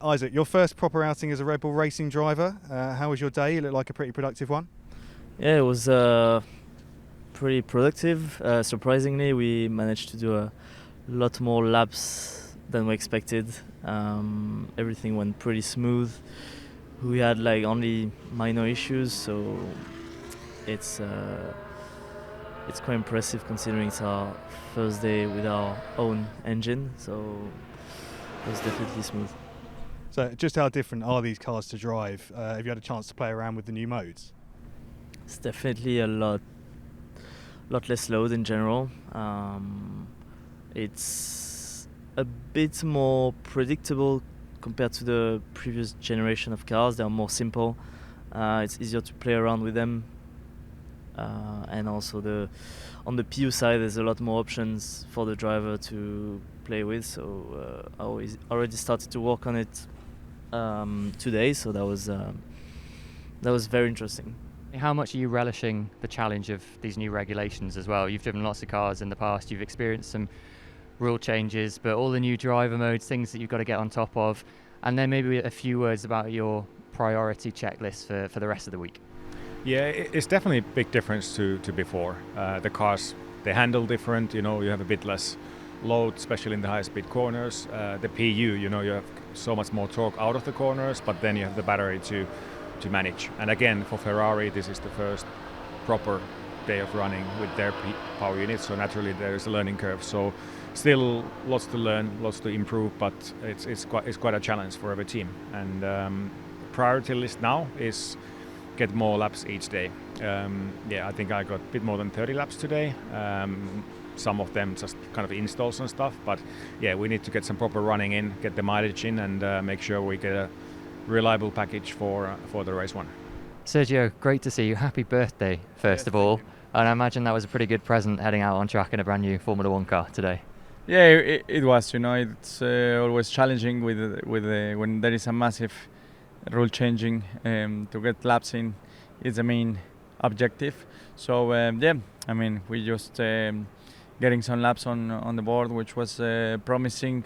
Isack, your first proper outing as a Red Bull Racing driver. How was your day? It looked like a pretty productive one. Yeah, it was pretty productive. Surprisingly, we managed to do a lot more laps than we expected. Everything went pretty smooth. We had only minor issues, so it's quite impressive considering it's our first day with our own engine. So it was definitely smooth. So just how different are these cars to drive? Have you had a chance to play around with the new modes? It's definitely a lot less load in general. It's a bit more predictable compared to the previous generation of cars. They are more simple. It's easier to play around with them. And also on the PU side, there's a lot more options for the driver to play with. So I already started to work on it today. So that was very interesting. How much are you relishing the challenge of these new regulations as well? You've driven lots of cars in the past, you've experienced some rule changes, but all the new driver modes, things that you've got to get on top of, and then maybe a few words about your priority checklist for the rest of the week. Yeah, it's definitely a big difference to before. The cars, they handle different, you have a bit less load, especially in the high speed corners. The PU, you have so much more torque out of the corners, but then you have the battery to manage. And again, for Ferrari, this is the first proper day of running with their power unit, so naturally there is a learning curve. So still lots to learn, lots to improve, but it's quite a challenge for every team. And priority list now is get more laps each day. I think I got a bit more than 30 laps today. Some of them just kind of installs and stuff, but yeah, we need to get some proper running in, get the mileage in, and make sure we get a reliable package for the race one. Sergio, great to see you. Happy birthday, first of all. And I imagine that was a pretty good present heading out on track in a brand new Formula One car today. Yeah, it was. It's always challenging with when there is a massive rule changing. To get laps in is the main objective. So we just getting some laps on the board, which was promising.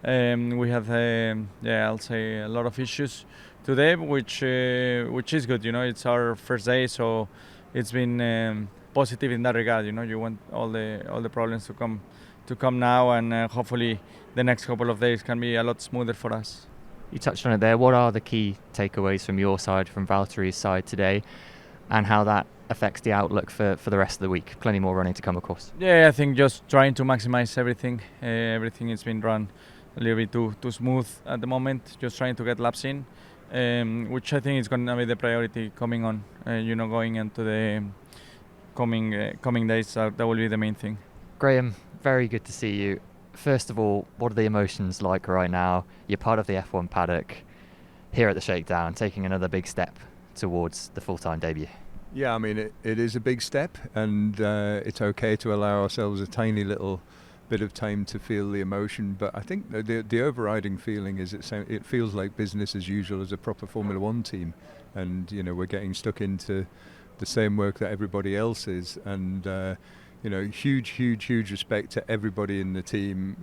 We have, I'll say, a lot of issues today, which is good. It's our first day, so it's been positive in that regard. You want all the problems to come now, and hopefully the next couple of days can be a lot smoother for us. You touched on it there. What are the key takeaways from your side, from Valtteri's side today, and how that affects the outlook for the rest of the week? Plenty more running to come, of course. Yeah, I think just trying to maximize everything. Everything has been run a little bit too smooth at the moment. Just trying to get laps in, which I think is going to be the priority coming on. Going into the coming days. That will be the main thing. Graham, very good to see you. First of all, what are the emotions like right now? You're part of the F1 paddock here at the Shakedown, taking another big step towards the full-time debut. Yeah, I mean, it is a big step, and it's okay to allow ourselves a tiny little bit of time to feel the emotion. But I think the overriding feeling is it feels like business as usual as a proper Formula One team, and we're getting stuck into the same work that everybody else is, and huge respect to everybody in the team.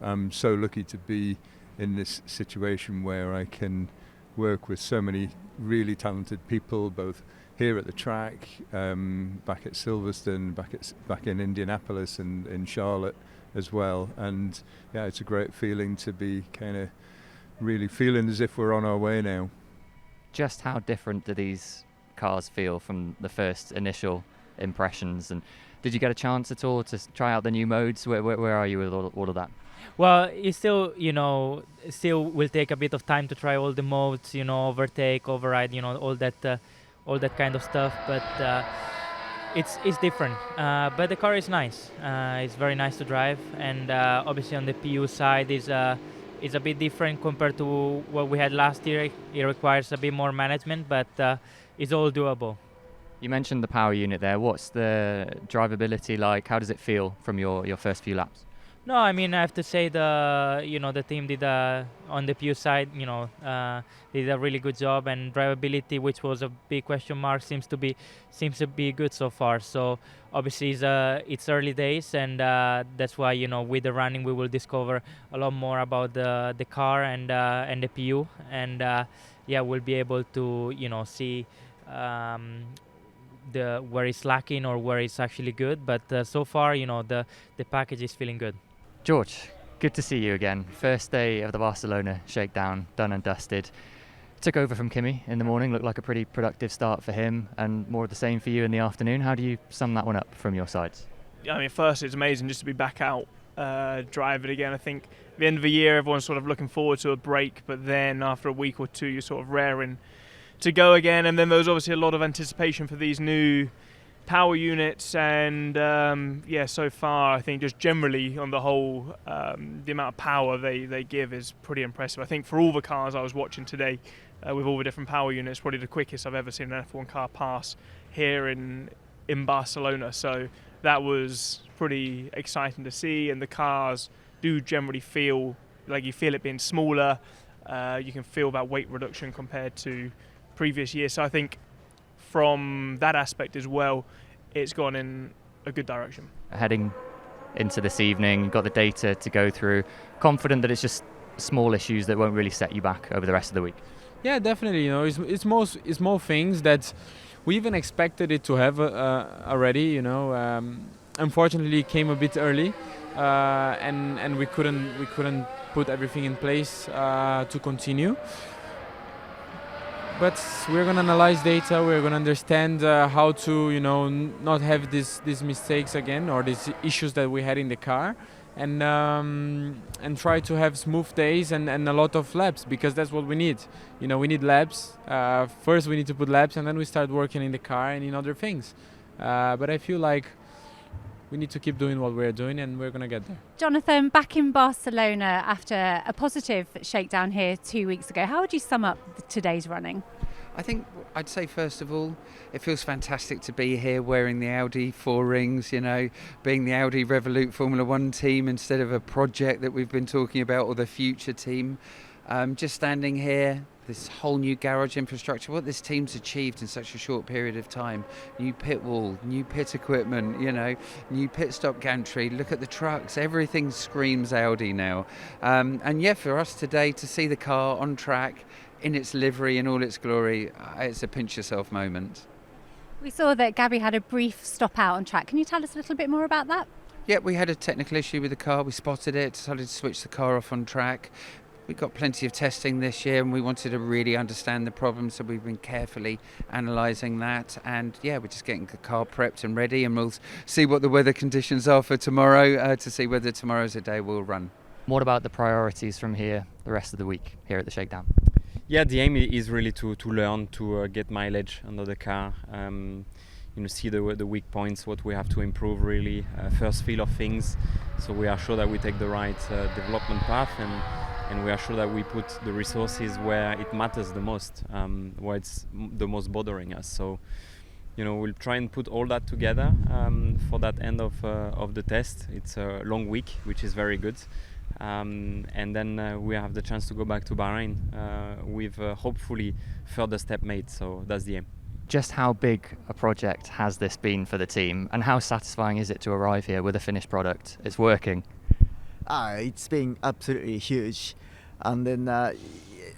I'm so lucky to be in this situation where I can work with so many really talented people, both here at the track, back at Silverstone, back in Indianapolis, and in Charlotte as well. And yeah, it's a great feeling to be kind of really feeling as if we're on our way now. Just how different do these cars feel from the first initial impressions? And did you get a chance at all to try out the new modes? Where are you with all of that? Well, it still will take a bit of time to try all the modes, overtake, override, all that kind of stuff. But it's different. But the car is nice. It's very nice to drive, and obviously on the PU side is a bit different compared to what we had last year. It requires a bit more management, but it's all doable. You mentioned the power unit there. What's the drivability like? How does it feel from your first few laps? No, I mean I have to say the team did on the Pew side, did a really good job, and drivability, which was a big question mark, seems to be good so far. So obviously it's early days, and that's why with the running we will discover a lot more about the car and the Pew, and we'll be able to see where it's lacking or where it's actually good. But so far the package is feeling good. George, good to see you again. First day of the Barcelona Shakedown, done and dusted. Took over from Kimi in the morning, looked like a pretty productive start for him, and more of the same for you in the afternoon. How do you sum that one up from your side? I mean, first it's amazing just to be back out driving again. I think at the end of the year everyone's sort of looking forward to a break, but then after a week or two you're sort of raring to go again, and then there's obviously a lot of anticipation for these new power units, and so far I think just generally on the whole the amount of power they give is pretty impressive. I think for all the cars I was watching today with all the different power units, probably the quickest I've ever seen an F1 car pass here in Barcelona, so that was pretty exciting to see. And the cars do generally feel like you feel it being smaller, you can feel that weight reduction compared to previous years, so I think from that aspect as well, it's gone in a good direction. Heading into this evening, got the data to go through, confident that it's just small issues that won't really set you back over the rest of the week? Yeah, definitely. It's more things that we even expected it to have already. Unfortunately, it came a bit early, and we couldn't put everything in place to continue. But we're going to analyze data, we're going to understand how to, not have these mistakes again, or these issues that we had in the car, and try to have smooth days and a lot of laps, because that's what we need. We need laps. First we need to put laps, and then we start working in the car and in other things. But I feel like we need to keep doing what we're doing, and we're going to get there. Jonathan, back in Barcelona after a positive shakedown here 2 weeks ago, how would you sum up today's running? I think I'd say first of all, it feels fantastic to be here wearing the Audi 4 rings, being the Audi Revolut Formula 1 team instead of a project that we've been talking about, or the future team. Just standing here, this whole new garage infrastructure, what this team's achieved in such a short period of time. New pit wall, new pit equipment, new pit stop gantry, look at the trucks, everything screams Audi now. For us today to see the car on track, in its livery, in all its glory, it's a pinch yourself moment. We saw that Gabby had a brief stop out on track. Can you tell us a little bit more about that? Yeah, we had a technical issue with the car. We spotted it, decided to switch the car off on track. We got plenty of testing this year, and we wanted to really understand the problem, so we've been carefully analysing that. And we're just getting the car prepped and ready, and we'll see what the weather conditions are for tomorrow to see whether tomorrow's a day we'll run. What about the priorities from here, the rest of the week here at the Shakedown? Yeah, the aim is really to learn to get mileage under the car, see the weak points, what we have to improve really, first feel of things, so we are sure that we take the right development path, and we are sure that we put the resources where it matters the most, where it's the most bothering us. So, we'll try and put all that together for that end of the test. It's a long week, which is very good. And then we have the chance to go back to Bahrain with hopefully further step made, so that's the aim. Just how big a project has this been for the team, and how satisfying is it to arrive here with a finished product? It's working. It's been absolutely huge, and then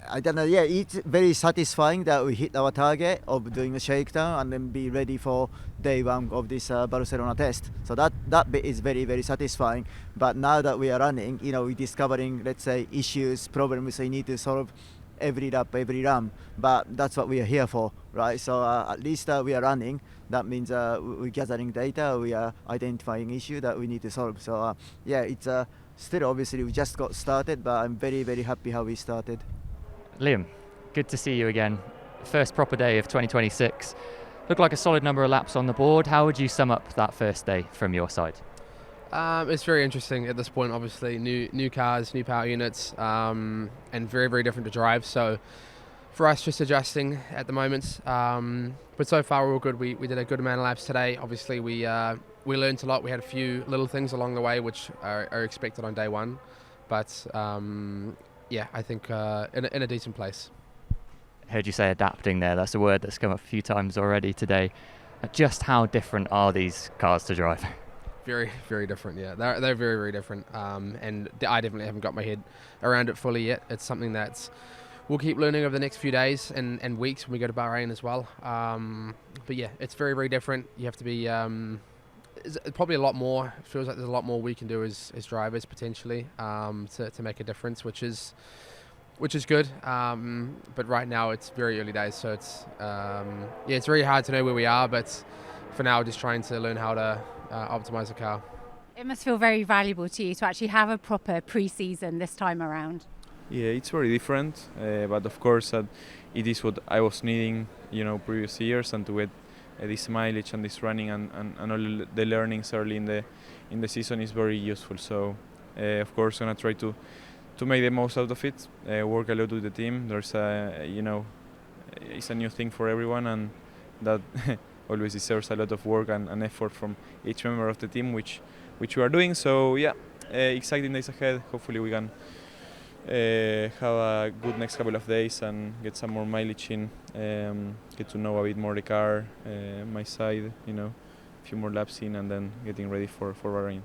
I don't know. Yeah, it's very satisfying that we hit our target of doing a shakedown and then be ready for day one of this Barcelona test. So that bit is very, very satisfying. But now that we are running, we're discovering, let's say, issues, problems we need to solve every lap, every run. But that's what we are here for, right? So at least we are running. That means we're gathering data, we are identifying issues that we need to solve. So it's still obviously we just got started, but I'm very, very happy how we started. Liam, good to see you again. First proper day of 2026. Looked like a solid number of laps on the board. How would you sum up that first day from your side? It's very interesting at this point, obviously. New cars, new power units, and very, very different to drive. So for us, just adjusting at the moment. But so far, we're all good. We did a good amount of laps today. Obviously, we we learned a lot. We had a few little things along the way which are expected on day one, but yeah, I think in a decent place. Heard you say adapting there. That's a word that's come up a few times already today. Just how different are these cars to drive? Very, very different. Yeah, they're very, very different. And I definitely haven't got my head around it fully yet. It's something that we'll keep learning over the next few days and weeks when we go to Bahrain as well. But yeah, it's very, very different. You have to be it's probably a lot more. It feels like there's a lot more we can do as drivers potentially to make a difference, which is good. But right now it's very early days, so it's it's very hard to know where we are. But for now, just trying to learn how to optimize the car. It must feel very valuable to you to actually have a proper pre-season this time around. Yeah, it's very different, but of course it is what I was needing, previous years, and to get this mileage and this running and all the learnings early in the season is very useful. So of course I'm gonna try to make the most out of it. Work a lot with the team. There's it's a new thing for everyone, and that always deserves a lot of work and effort from each member of the team, which we are doing. So yeah, exciting days ahead. Hopefully we can have a good next couple of days and get some more mileage in, get to know a bit more the car, my side, a few more laps in, and then getting ready for Bahrain.